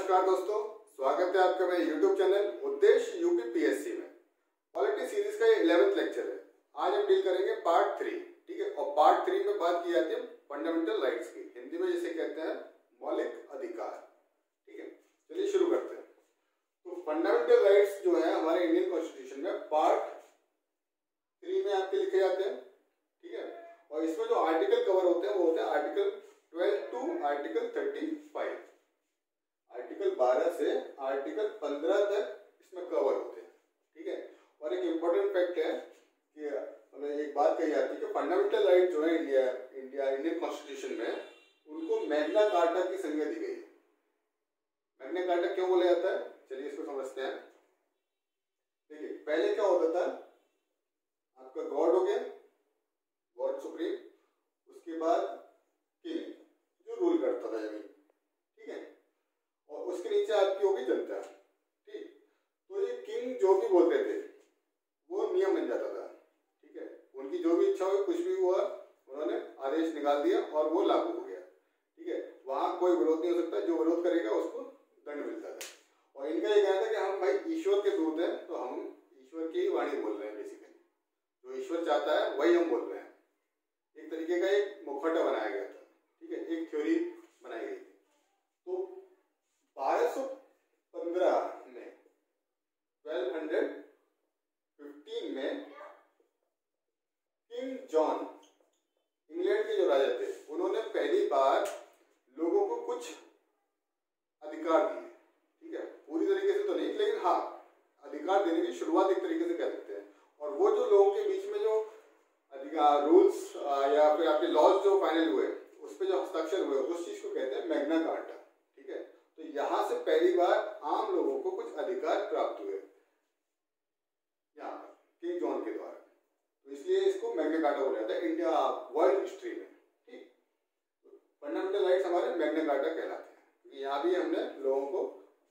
नमस्कार दोस्तों, स्वागत है आपका मेरे YouTube चैनल उद्देश्य यूपी पीएससी में। पॉलिटी सीरीज का ये 11th लेक्चर है। आज हम डील करेंगे पार्ट 3, ठीक है। और पार्ट 3 में बात की जाती है फंडामेंटल राइट्स की, हिंदी में जिसे कहते हैं मौलिक अधिकार, ठीक है। चलिए शुरू करते हैं। तो फंडामेंटल राइट्स जो है हमारे इंडियन कॉन्स्टिट्यूशन में पार्ट 3 में आपके लिखे जाते हैं, ठीक है। और इसमें जो आर्टिकल कवर होते हैं वो होते हैं आर्टिकल 12 टू आर्टिकल 35। आर्टिकल 12 से आर्टिकल 15 तक इसमें कवर होते हैं, ठीक है। और एक इम्पोर्टेंट फैक्ट है कि मतलब एक बात कही जाती है कि फंडामेंटल राइट जो है इंडियन कॉन्स्टिट्यूशन में उनको मैग्ना कार्टा की संज्ञा दी गई है। मैग्ना कार्टा क्यों बोला जाता है, चलिए इसको समझते हैं। देखिए पहले क्या होता था, आपका गॉड हो गया, गॉड सुप्रीम, उसके बाद किंग जो रूल करता था जमीन, ठीक है। और उसके नीचे आपकी होगी जनता, ठीक। तो ये किंग जो भी बोलते थे वो नियम बन जाता था, ठीक है। उनकी जो भी इच्छा हुई, कुछ भी हुआ, उन्होंने आदेश निकाल दिया और वो लागू हो गया, ठीक है। वहां कोई विरोध नहीं हो सकता, जो विरोध करेगा उसको दंड मिलता था। और इनका ये कहना था कि हम भाई ईश्वर के दूत हैं, तो हम ईश्वर की वाणी बोल रहे हैं। बेसिकली जो ईश्वर चाहता है वही हम बोल रहे हैं। एक तरीके का एक मुखौटा बनाया गया था, ठीक है, एक थ्योरी बनाई गई थी। तो 1215 में 1215 में किंग जॉन, इंग्लैंड के जो राजा थे, उन्होंने पहली बार लोगों को कुछ अधिकार दिए, ठीक है। पूरी तरीके से तो नहीं, लेकिन हाँ अधिकार देने की शुरुआत एक तरीके से कर सकते हैं। और वो जो लोगों के बीच में जो अधिकार रूल्स या फिर आपके लॉज जो फाइनल हुए, उस पर जो हस्ताक्षर हुए, उस चीज को कहते हैं मैग्ना कार्टा, ठीक है। तो यहां से पहली बार आम लोगों को कुछ अधिकार प्राप्त हुए यहाँ पर किंग जॉन के द्वारा। तो इसलिए इसको मैग्ना कार्टा बोला जाता है इंडिया वर्ल्ड हिस्ट्री में, ठीक। फंडामेंटल राइट्स हमारे मैग्ना कार्टा कहलाते हैं, क्योंकि यहाँ भी हमने लोगों को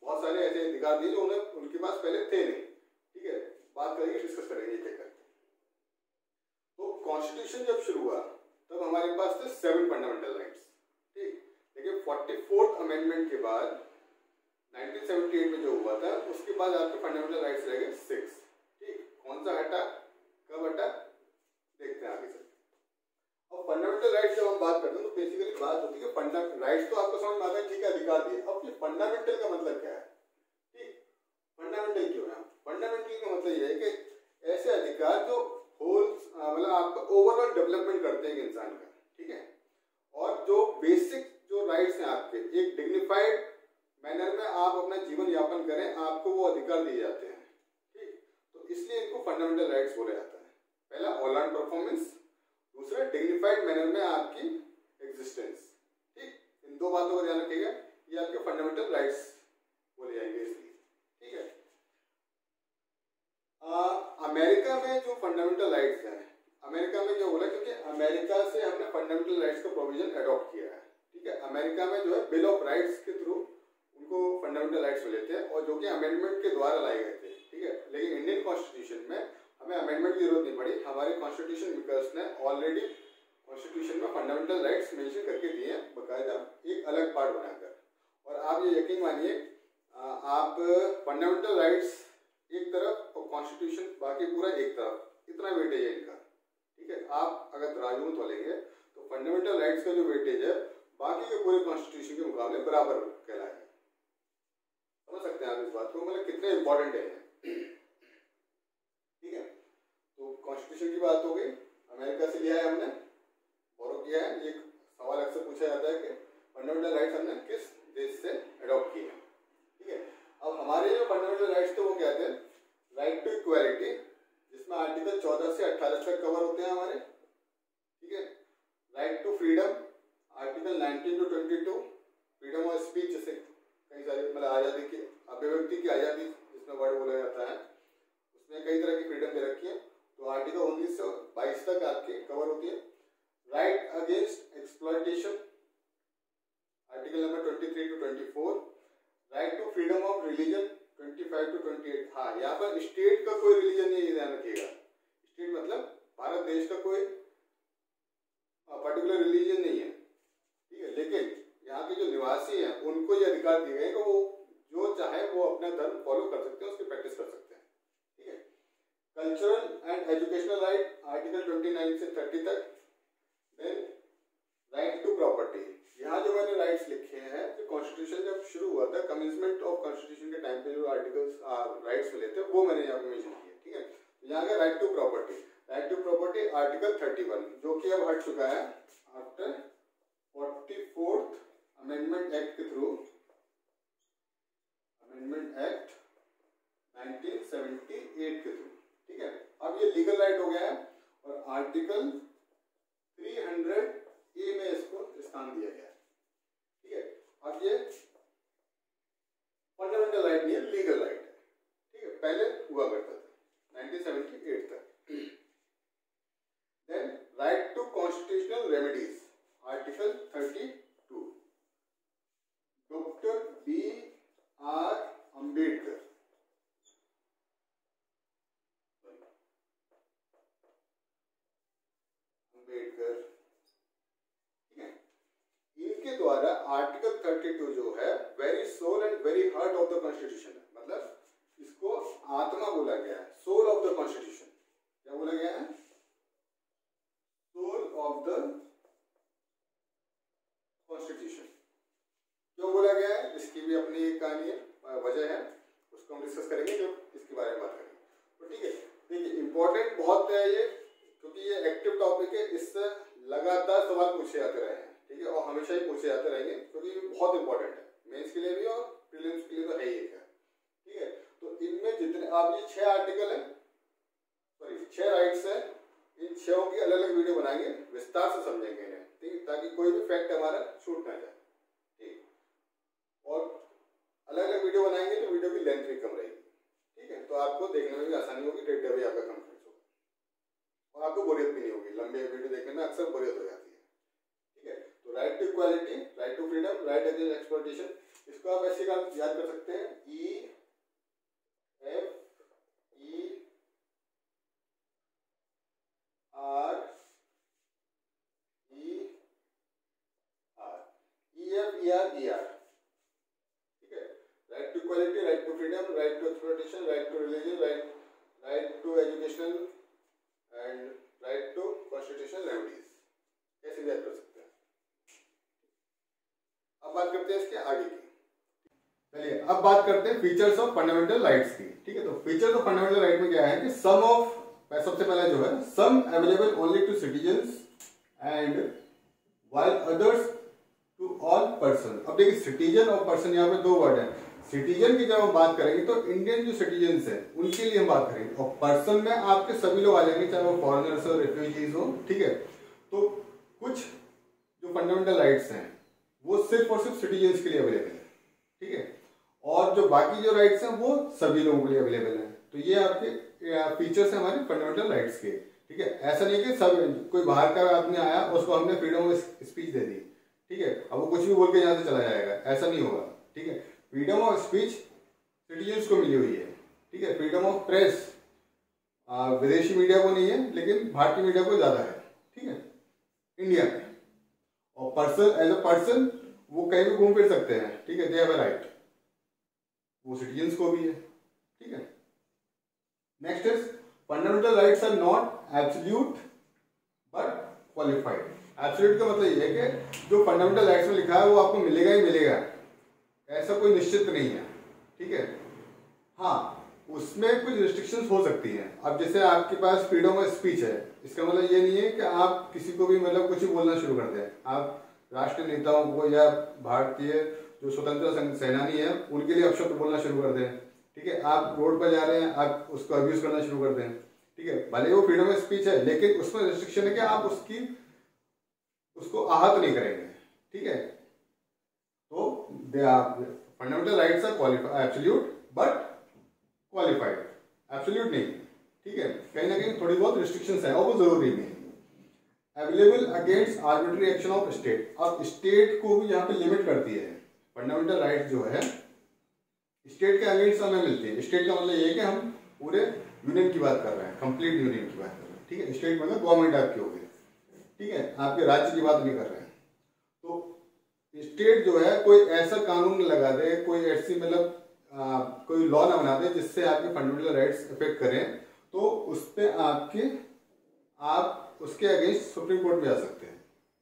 बहुत सारे ऐसे अधिकार दिए जो उन्हें उनके पास पहले थे नहीं, ठीक है। बात करेंगे, डिस्कस करेंगे क्या करके। तो कॉन्स्टिट्यूशन जब शुरू हुआ तब हमारे पास थे 7 फंडामेंटल राइट्स, ठीक। लेकिन 44th अमेंडमेंट के बाद 1978 में जो हुआ था, उसके बाद आपके फंडामेंटल राइट्स रह गए 6, ठीक। कौन सा हटा, कब हटा, देखते हैं आगे चलते। अब फंडामेंटल राइट्स जब हम बात करते हैं तो बेसिकली बात होती है फंडामेंटल राइट्स तो आपको समझ में आता है, ठीक है, अधिकार दिए। अब ये फंडामेंटल का मतलब क्या है, ठीक। फंडामेंटल क्यों है? फंडामेंटल का मतलब ये है कि ऐसे अधिकार जो होल मतलब आपका ओवरऑल डेवलपमेंट करते हैं इंसान का, ठीक है। और जो बेसिक जो राइट्स हैं आपके, एक डिग्निफाइड मैनर में आप अपना जीवन यापन करें, आपको वो अधिकार दिए जाते हैं, ठीक। तो इसलिए इनको फंडामेंटल राइट्स बोला जाता है। पहला ऑल राउंड परफॉर्मेंस, दूसरा डिग्निफाइड मैनर में आपकी एग्जिस्टेंस, ठीक। इन दो बातों का ध्यान रखिएगा, ये आपके फंडामेंटल राइट्स बोले जाएंगे इसलिए, ठीक है। अमेरिका में जो फंडामेंटल राइट्स हैं, अमेरिका में क्या बोला, क्योंकि अमेरिका से हमने फंडामेंटल राइट्स का प्रोविजन अडॉप्ट किया है, ठीक है। अमेरिका में जो है बिल ऑफ राइट्स के थ्रू उनको फंडामेंटल राइट्स मिले थे, और जो कि अमेंडमेंट के द्वारा लाए गए थे, ठीक है। लेकिन इंडियन कॉन्स्टिट्यूशन में हमें अमेंडमेंट की जरूरत नहीं पड़ी। हमारे कॉन्स्टिट्यूशन मेकर्स ने ऑलरेडी कॉन्स्टिट्यूशन में फंडामेंटल राइट्स मेंशन करके दिए हैं, बकायदा एक अलग पार्ट बनाकर। और आप ये यकीन मानिए, आप फंडामेंटल राइट्स एक तरफ और कॉन्स्टिट्यूशन बाकी पूरा एक तरफ, इतना वेटेज है इनका, ठीक है। आप अगर तराजू में तोलेंगे तो फंडामेंटल राइट्स का जो वेटेज है बाकी के पूरे कॉन्स्टिट्यूशन के मुकाबले बराबर कहलाएगा। समझ सकते हैं आप इस बात को, मतलब कितने इंपॉर्टेंट है, ठीक है। तो कॉन्स्टिट्यूशन की बात हो गई, अमेरिका से लिया है हमने, बोरो किया है। एक सवाल अक्सर पूछा जाता है कि फंडामेंटल राइट्स हमने किस देश से अडॉप्ट किए हैं, ठीक है। अब हमारे जो फंडामेंटल राइट्स थे वो क्या थे, राइट टू इक्वालिटी, जिसमें आर्टिकल 14 से 18 तक कवर होते हैं हमारे, ठीक है। Right to freedom, article 19 to 22, freedom of speech, जैसे कई सारी मतलब आज़ादी की, अभिव्यक्ति की आज़ादी जिसमें वर्ड बोला जाता है, उसमें कई तरह की फ्रीडम दे रखी है। तो आर्टिकल 19 से 22 तक आपकी कवर होती है। Right against exploitation, article number 23 to 24। Right to freedom of religion 25 to 28। हाँ, यहाँ पर स्टेट का कोई रिलीजन नहीं, ध्यान रखिएगा। स्टेट मतलब भारत देश का कोई पर्टिकुलर रिलीजन नहीं है, ठीक है। लेकिन यहाँ के जो निवासी हैं उनको ये अधिकार दिए गए कि वो चाहे वो अपना धर्म फॉलो कर सकते हैं, उसकी प्रैक्टिस कर सकते हैं, ठीक है। Cultural and educational right article 29 से 30 तक। देन राइट टू प्रॉपर्टी, यहाँ जो मैंने राइट्स लिखे हैं, जो कॉन्स्टिट्यूशन जब शुरू हुआ था, कमिंसमेंट ऑफ कॉन्स्टिट्यूशन के टाइम पे जो आर्टिकल्स राइट्स मिले थे वो मैंने यहाँ पे मेंशन किए, ठीक है। यहाँ का right to property, right to property article 31 जो कि अब हट चुका है आफ्टर 44th अमेंडमेंट एक्ट के थ्रू, अमेंडमेंट एक्ट 1978 के थ्रू, ठीक है। अब ये लीगल राइट हो गया है और आर्टिकल 300A में इसको स्थान दिया गया है, ठीक है। अब ये फंडामेंटल राइट नहीं है, लीगल राइट है, ठीक है। पहले हुआ करता था 1978 तक। Then right to constitutional remedies article 32, doctor B.R. Ambedkar, ठीक है, इनके द्वारा आर्टिकल 32 जो है very soul and very heart of the constitution है, मतलब इसको आत्मा बोला गया है, सोल ऑफ द कॉन्स्टिट्यूशन। क्या बोला गया है? Soul of the constitution. क्यों बोला गया है? इसकी भी अपनी एक कहानी है, वजह है, उसको हम डिस्कस करेंगे जब इसके बारे में बात करेंगे। तो ठीक है, देखिए इंपॉर्टेंट बहुत है ये, क्योंकि ये एक्टिव टॉपिक है, इससे लगातार सवाल पूछे जाते रहे हैं, ठीक है, और हमेशा ही पूछे जाते रहेंगे, क्योंकि ये बहुत इंपॉर्टेंट है, मेंस के लिए भी और प्रीलिम्स के लिए तो है ही है, ठीक है। तो इनमें जितने आप ये 6 आर्टिकल है, सॉरी 6 राइट्स है, इन 6 की अलग अलग वीडियो बनाएंगे, विस्तार से समझेंगे इन्हें, ठीक है, ताकि कोई भी फैक्ट हमारा छूट ना जाए, ठीक। और अलग अलग वीडियो बनाएंगे तो वीडियो की लेंथ भी कम रहेगी, ठीक है, तो आपको देखने में भी आसानी होगी, डेटा भी आपका कम खर्च होगा और आपको बोरियत भी नहीं होगी। लंबे वीडियो देखने में अक्सर बोरियत हो जाती है, ठीक है। तो right to equality, right to freedom, right against exploitation, इसको आप ऐसे याद कर सकते हैं, EFER, ठीक है। Right to equality, right to freedom, right to exploitation, right to religion, right to educational and right to constitutional remedies. कैसे याद कर सकते हैं? अब बात करते हैं इसके आगे की। चलिए अब बात करते हैं फीचर्स ऑफ फंडामेंटल राइट्स की, ठीक है। तो फीचर्स ऑफ फंडामेंटल राइट में क्या है कि सम ऑफ, सबसे पहले जो है, some available only to citizens and while others to all person. अब देखिए सिटीजन और पर्सन, यहाँ पे 2 वर्ड है। सिटीजन की जब हम बात करेंगे तो इंडियन जो सिटीजन्स हैं उनके लिए हम बात करेंगे, और पर्सन में आपके सभी लोग आ जाएंगे, चाहे वो फॉरेनर्स हो, रिफ्यूजीज हो, ठीक है। तो कुछ जो फंडामेंटल राइट्स हैं वो सिर्फ और सिर्फ सिटीजन्स के लिए अवेलेबल है, ठीक है, और जो बाकी जो राइट्स हैं वो सभी लोगों के लिए अवेलेबल है। तो ये आपके फीचर्स हैं हमारे फंडामेंटल राइट्स के, ठीक है। ऐसा नहीं कि सब कोई बाहर का आदमी आया उसको हमने फ्रीडम ऑफ स्पीच दे दी, ठीक है, अब वो कुछ भी बोल के यहाँ से चला जाएगा, ऐसा नहीं होगा, ठीक है। फ्रीडम ऑफ स्पीच सिटीजन्स को मिली हुई है, ठीक है। फ्रीडम ऑफ प्रेस विदेशी मीडिया को नहीं है, लेकिन भारतीय मीडिया को ज्यादा है, ठीक है, इंडिया में। और पर्सन, एज अ पर्सन वो कहीं भी घूम फिर सकते हैं, ठीक है, दे हैव अ राइट, वो सिटीजन्स को भी है, ठीक है। Next is fundamental rights are not absolute but qualified. Absolute का मतलब ये है कि जो फंडामेंटल राइट्स में लिखा है वो आपको मिलेगा ही मिलेगा, ऐसा कोई निश्चित नहीं है, ठीक है। हाँ, उसमें कुछ रिस्ट्रिक्शंस हो सकती हैं। अब जैसे आपके पास फ्रीडम ऑफ स्पीच है, इसका मतलब ये नहीं है कि आप किसी को भी मतलब कुछ भी बोलना शुरू कर दें। आप राष्ट्रीय नेताओं को या भारतीय जो स्वतंत्रता सेनानी है उनके लिए अपशब्द बोलना शुरू कर दें, ठीक है। आप रोड पर जा रहे हैं, आप उसको अब्यूज करना शुरू कर दें, ठीक है, भले वो फ्रीडम ऑफ स्पीच है, लेकिन उसमें रिस्ट्रिक्शन है कि आप उसको आहत नहीं करेंगे, ठीक है। तो fundamental rights are absolute but qualified, absolute नहीं, ठीक है, कहीं ना कहीं थोड़ी बहुत रिस्ट्रिक्शंस है और वो जरूरी भी है। Available against arbitrary action of state, अब स्टेट को भी यहाँ पे लिमिट करती है। फंडामेंटल राइट जो है स्टेट के अगेंस्ट हमें मिलती है। स्टेट का मतलब ये है कि हम पूरे यूनियन की बात कर रहे हैं, कंप्लीट यूनियन की बात कर रहे हैं, ठीक है। स्टेट मतलब गवर्नमेंट आपकी हो गई, ठीक है, आपके राज्य की बात नहीं कर रहे हैं। तो स्टेट जो है कोई ऐसा कानून लगा दे, कोई ऐसी मतलब कोई लॉ ना बनाते जिससे आपके फंडामेंटल राइट्स इफेक्ट करें, तो उस पर आप उसके अगेंस्ट सुप्रीम कोर्ट में जा सकते हैं।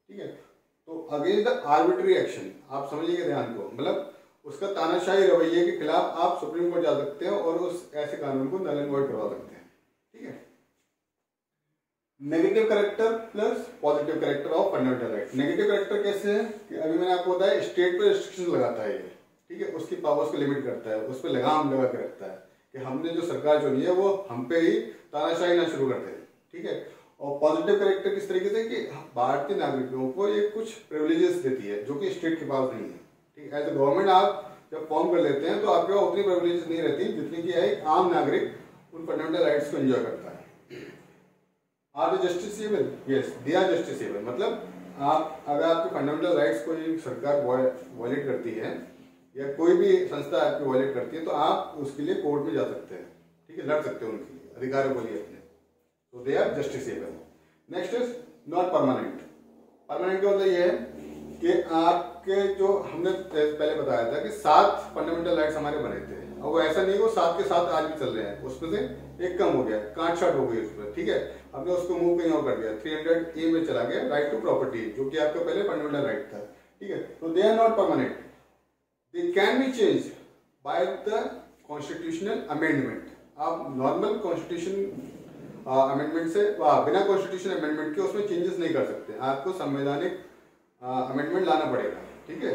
ठीक है, तो अगेंस्ट द आर्बिट्री एक्शन, आप समझिएगा ध्यान को, मतलब उसका तानाशाही रवैये के खिलाफ आप सुप्रीम कोर्ट जा सकते हैं और उस ऐसे कानून को नल एंड वॉइड करवा सकते हैं। ठीक है, negative character plus positive character of fundamental right. Negative character कैसे है कि अभी मैंने आपको बताया स्टेट पे रिस्ट्रिक्शन लगाता है ये, ठीक है, उसकी पावर्स को लिमिट करता है, उस पर लगाम लगा के रखता है कि हमने जो सरकार चुनी है वो हम पे ही तानाशाही ना शुरू करते हैं। ठीक है, और पॉजिटिव करेक्टर किस तरीके से कि भारतीय नागरिकों को ये कुछ प्रिविलेजेस देती है जो कि स्टेट के पास नहीं है। ठीक है, एज ए गवर्नमेंट आप जब फॉर्म कर लेते हैं तो आपके पास उतनी प्रिविलेजेस नहीं रहती जितनी कि एक आम नागरिक उन फंडामेंटल राइट्स को एंजॉय करता है। Are the justiciable? Yes, they are justiciable. मतलब आप अगर आपके फंडामेंटल राइट्स को ये सरकार वायलेट करती है या कोई भी संस्था आपकी वायलेट करती है तो आप उसके लिए कोर्ट में जा सकते हैं। ठीक है, लड़ सकते हैं उनके लिए, अधिकारों के लिए अपने, तो they are justiciable. Next is not permanent. Permanent का मतलब ये है कि आपके जो हमने पहले बताया था कि 7 फंडामेंटल राइट्स हमारे बने थे, और वो ऐसा नहीं वो 7 के 7 आज भी चल रहे हैं, उसमें से एक कम हो गया, काट छाट हो गई उस पर। ठीक है, हमने उसको मूव कहीं और कर दिया, 300A में चला गया, राइट टू प्रॉपर्टी, जो कि आपका पहले फंडामेंटल राइट था। ठीक है, तो they are not permanent, they can be change by the constitutional amendment. आप नॉर्मल कॉन्स्टिट्यूशन अमेंडमेंट से बिना कॉन्स्टिट्यूशन अमेंडमेंट के उसमें चेंजेस नहीं कर सकते, आपको संवैधानिक अमेंडमेंट लाना पड़ेगा। ठीक है,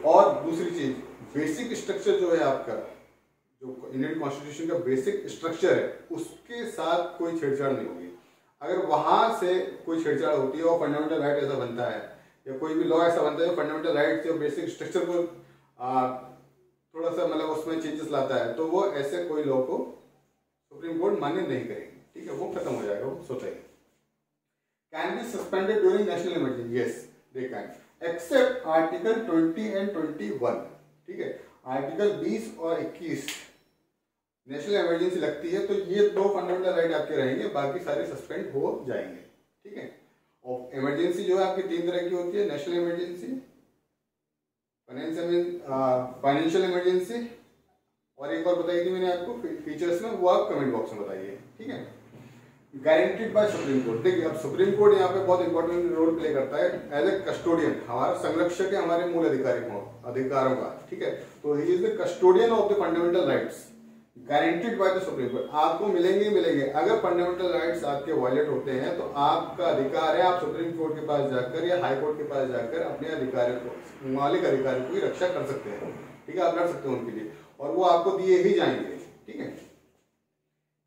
और दूसरी चीज बेसिक स्ट्रक्चर जो है आपका, जो इंडियन कॉन्स्टिट्यूशन का बेसिक स्ट्रक्चर है, उसके साथ कोई छेड़छाड़ नहीं होगी। अगर वहां से कोई छेड़छाड़ होती है और फंडामेंटल राइट ऐसा बनता है या कोई भी लॉ ऐसा बनता है फंडामेंटल राइट से बेसिक स्ट्रक्चर को थोड़ा सा मतलब उसमें चेंजेस लाता है, तो वो ऐसे कोई लॉ को सुप्रीम कोर्ट मान्य नहीं करेगी। ठीक है, वो खत्म हो जाएगा, वो सोचेगा। Can be suspended during national emergency? Yes, they can, except article 20 and 21। ठीक है, आर्टिकल 20 और 21 नेशनल इमरजेंसी लगती है तो ये 2 फंडामेंटल राइट आपके रहेंगे, बाकी सारे सस्पेंड हो जाएंगे। ठीक है, और इमरजेंसी जो है आपकी 3 तरह की होती है, नेशनल इमरजेंसी, फाइनेंशियल इमरजेंसी, और एक और बताई थी मैंने आपको फीचर्स में, वो आप कमेंट बॉक्स में बताइए। ठीक है, गारंटीड बाय सुप्रीम कोर्ट। देखिए अब सुप्रीम कोर्ट यहाँ पे बहुत इंपॉर्टेंट रोल प्ले करता है एज ए कस्टोडियन, हमारा संरक्षक है हमारे मूल अधिकारों का। ठीक है, तो he is the custodian of the fundamental rights, guaranteed by the supreme court. आपको मिलेंगे, अगर फंडामेंटल राइट्स आपके वायलेट होते हैं तो आपका अधिकार है आप सुप्रीम कोर्ट के पास जाकर या हाई कोर्ट के पास जाकर अपने अधिकारियों को, मौलिक अधिकारियों की रक्षा कर सकते हैं। ठीक है, आप लड़ सकते हैं उनके लिए और वो आपको दिए ही जाएंगे। ठीक है,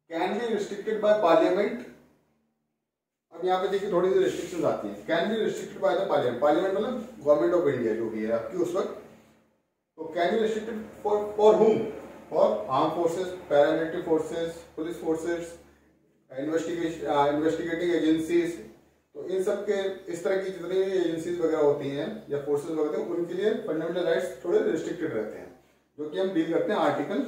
can be restricted by parliament. अब यहाँ पे देखिए थोड़ी सी रिस्ट्रिक्शंस आती हैं। Can be restricted by the parliament, parliament मतलब गवर्नमेंट ऑफ इंडिया जो भी है आपकी उस वक्त, तो कैन बी रिस्ट्रिक्टेड फॉर हुम? For arm forces, paramilitary forces, police forces, investigating agencies, तो इन सब के इस तरह की जितनी भी एजेंसीज वगैरह होती हैं या फोर्सेस वगैरह, उनके लिए फंडामेंटल राइट्स थोड़े रिस्ट्रिक्टेड रहते हैं, जो कि हम डील करते हैं आर्टिकल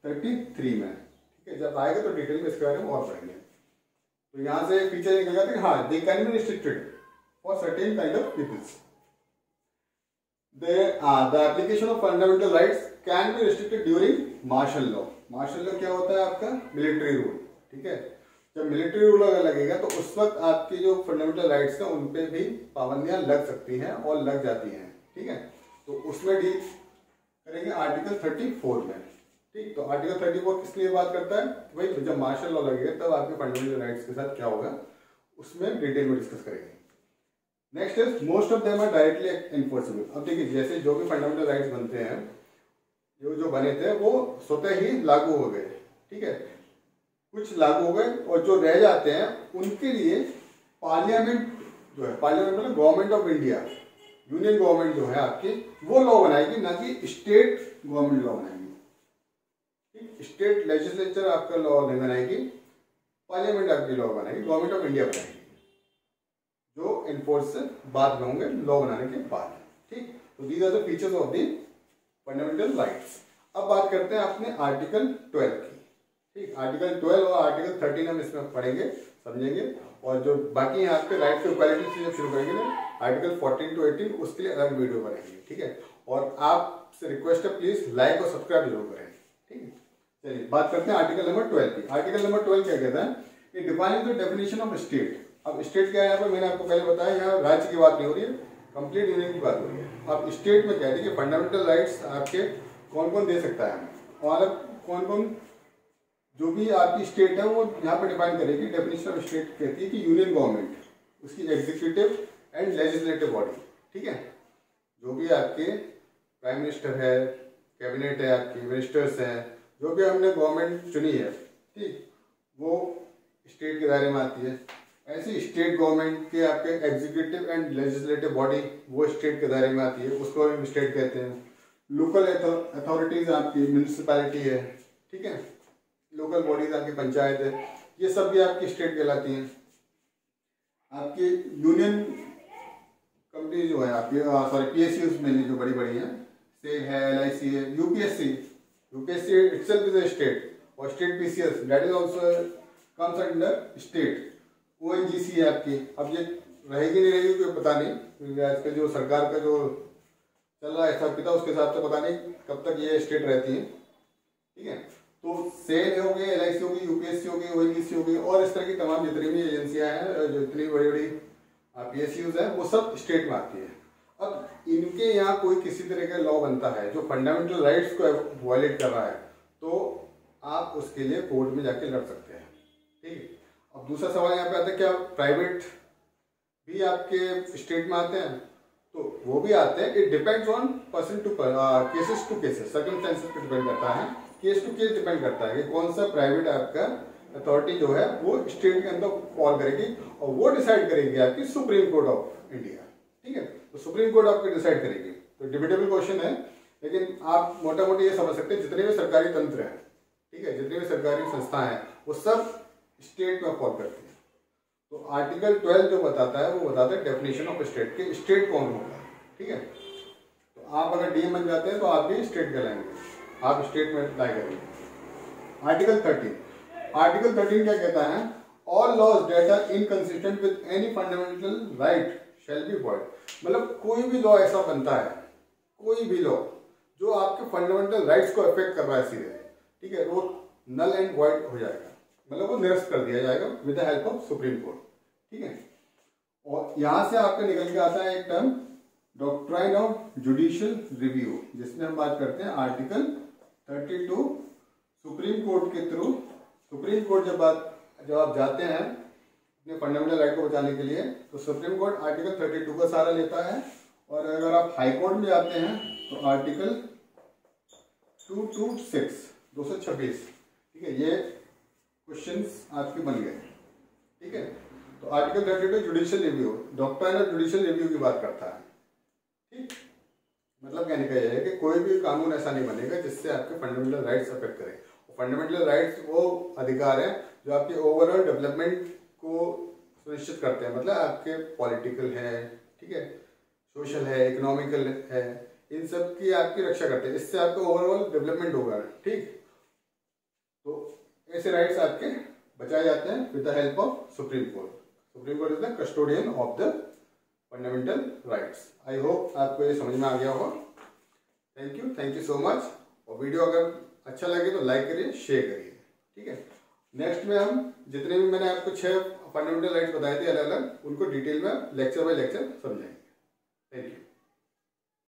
33 में। ठीक है, जब आएगा तो डिटेल में इसके बारे में और पढ़ेंगे। तो यहाँ से फीचर निकल जाता है कि हाँ, they can be restricted for certain kind of peoples. The application of fundamental rights can be restricted during martial law. Martial law क्या होता है आपका? Military rule. ठीक है, जब मिलिट्री रूल अगर लगेगा तो उस वक्त आपकी जो फंडामेंटल राइट्स हैं उन पे भी पाबंदियां लग सकती हैं और लग जाती हैं। ठीक है, तो उसमें डील करेंगे आर्टिकल 34 में। ठीक, तो आर्टिकल 34 किस लिए बात करता है? भाई जब मार्शल लॉ लगेगा तब आपके फंडामेंटल राइट्स के साथ क्या होगा उसमें डिटेल में डिस्कस करेंगे। Next is most of them are directly enforceable. अब देखिए जैसे जो भी फंडामेंटल राइट्स बनते हैं, जो बने थे वो स्वतः ही लागू हो गए। ठीक है, कुछ लागू हो गए और जो रह जाते हैं उनके लिए पार्लियामेंट जो है, पार्लियामेंट मतलब government of India, union government जो है आपकी, वो लॉ बनाएगी, ना कि स्टेट गवर्नमेंट लॉ बनाएगी। ठीक, स्टेट लेजिस्लेचर आपका लॉ नहीं बनाएगी, पार्लियामेंट आपकी लॉ बनाएगी, गवर्नमेंट ऑफ इंडिया बनाएगी, जो इन्फोर्स बाद में होंगे लॉ बनाने के बाद। ठीक, तो these are the features of the fundamental rights. अब बात करते हैं अपने आर्टिकल 12 की। ठीक, आर्टिकल 12 और आर्टिकल 13 हम इसमें पढ़ेंगे, समझेंगे, और जो बाकी हैं आपके राइट टू इक्वालिटी से जब शुरू करेंगे ना आर्टिकल 14 to 18, उसके लिए अलग वीडियो बनाएंगे। ठीक है, और आपसे रिक्वेस्ट है प्लीज लाइक और सब्सक्राइब जरूर करें। ठीक है, चलिए बात करते हैं आर्टिकल नंबर 12 की। आर्टिकल नंबर 12 क्या कहता है? It defines the definition of state. अब स्टेट क्या है? यहाँ पर मैंने आपको पहले बताया, यहाँ राज्य की बात नहीं हो रही है, कंप्लीट यूनियन की बात हो रही है। अब स्टेट में कहते हैं कि फंडामेंटल राइट्स आपके कौन कौन दे सकता है, और कौन कौन जो भी आपकी स्टेट है वो यहाँ पर डिफाइन करेगी। डेफिनेशन ऑफ स्टेट कहती है कि यूनियन गवर्नमेंट, उसकी एग्जीक्यूटिव एंड लेजिस्लेटिव बॉडी, ठीक है, जो भी आपके प्राइम मिनिस्टर है, कैबिनेट है, आपकी मिनिस्टर्स हैं, जो भी हमने गवर्नमेंट चुनी है, ठीक, वो स्टेट के दायरे में आती है। ऐसी स्टेट गवर्नमेंट के आपके एग्जीक्यूटिव एंड लेजिस्लेटिव बॉडी वो स्टेट के दायरे में आती है, उसको भी स्टेट कहते हैं। लोकल अथॉरिटीज आपकी म्यूनिसिपैलिटी है, ठीक है, लोकल बॉडीज आपकी पंचायत है, ये सब भी आपकी स्टेट कहलाती हैं। आपकी यूनियन कंपनी जो है आपकी, सॉरी PSUs में जो बड़ी बड़ी हैं, सेल है, LIC है, UPSC itself is a state, और state PCS that is also comes under state. ONGC है आपकी, अब ये रहेगी नहीं रहेगी कोई पता नहीं, क्योंकि आजकल जो सरकार का जो चल रहा है हिसाब किताब उसके हिसाब से पता नहीं कब तक ये स्टेट रहती है, ठीक है। तो सेल हो गई, LIC हो गई, UPSC हो गई, ONGC हो गई, और इस तरह की तमाम जितनी भी एजेंसियां हैं, जो इतनी बड़ी बड़ी PSUs हैं, वो सब स्टेट में आती है। अब इनके यहाँ कोई किसी तरह का लॉ बनता है जो फंडामेंटल राइट्स को वायलेट कर रहा है, तो आप उसके लिए कोर्ट में जाके लड़ सकते हैं, ठीक है। अब दूसरा सवाल यहाँ पे आता है, क्या प्राइवेट भी आपके स्टेट में आते हैं? तो वो भी आते हैं। It depends on person to cases to cases, circumstances पे डिपेंड करता है, केस टू केस डिपेंड करता है कि कौन सा प्राइवेट आपका अथॉरिटी जो है वो स्टेट के अंदर फॉल करेगी, और वो डिसाइड करेगी आपकी सुप्रीम कोर्ट ऑफ इंडिया, ठीक है। तो सुप्रीम कोर्ट आपकी डिसाइड करेगी। तो डिबेटेबल क्वेश्चन है, लेकिन आप मोटा मोटी ये समझ सकते हैं जितने भी सरकारी तंत्र हैं, ठीक है, जितनी भी सरकारी संस्थाएं हैं, वो सब स्टेट में फॉल करती है। तो आर्टिकल 12 जो बताता है वो बताता है डेफिनेशन ऑफ स्टेट के स्टेट कौन होगा, ठीक है। तो आप अगर DM बन जाते हैं तो आप भी स्टेट कहलाएंगे, आप स्टेट में अप्लाई करेंगे। आर्टिकल 13 क्या कहता है? All laws that are inconsistent with any fundamental right shall be void. मतलब कोई भी लॉ ऐसा बनता है, कोई भी लॉ जो आपके फंडामेंटल राइट्स को अफेक्ट कर रहा है सीधे, ठीक है, वो नल एंड वॉइड हो जाएगा, मतलब वो निरस्त कर दिया जाएगा with the help of supreme court, ठीक है। और यहां से आपका निकल के आता है एक term doctrine of judicial review, जिसमें हम बात करते हैं आर्टिकल 32 सुप्रीम कोर्ट के थ्रू। सुप्रीम कोर्ट जब आप जाते हैं अपने फंडामेंटल राइट को बचाने के लिए, तो सुप्रीम कोर्ट आर्टिकल 32 का सहारा लेता है, और अगर आप हाई कोर्ट में जाते हैं तो आर्टिकल 226, ठीक है, ये क्वेश्चंस आपके बन गए, ठीक है। तो article 32 judicial review, doctrine of judicial review की बात करता है, ठीक। मतलब कहने का यह है कि कोई भी कानून ऐसा नहीं बनेगा जिससे आपके फंडामेंटल राइट्स अफेक्ट करें। फंडामेंटल राइट्स वो अधिकार हैं जो आपके ओवरऑल डेवलपमेंट को सुनिश्चित करते हैं, मतलब आपके पॉलिटिकल है, ठीक है, सोशल है, इकोनॉमिकल है, इन सब की आपकी रक्षा करते हैं, इससे आपका ओवरऑल डेवलपमेंट होगा, ठीक। तो ऐसे राइट्स आपके बचाए जाते हैं with the help of supreme court. Supreme court is the custodian of the fundamental rights. I hope आपको ये समझ में आ गया होगा। Thank you so much. और वीडियो अगर अच्छा लगे तो लाइक करिए, शेयर करिए, ठीक है। नेक्स्ट में हम जितने भी मैंने आपको 6 फंडामेंटल राइट्स बताए थे अलग अलग, उनको डिटेल में लेक्चर बाय लेक्चर समझाएंगे। Thank you.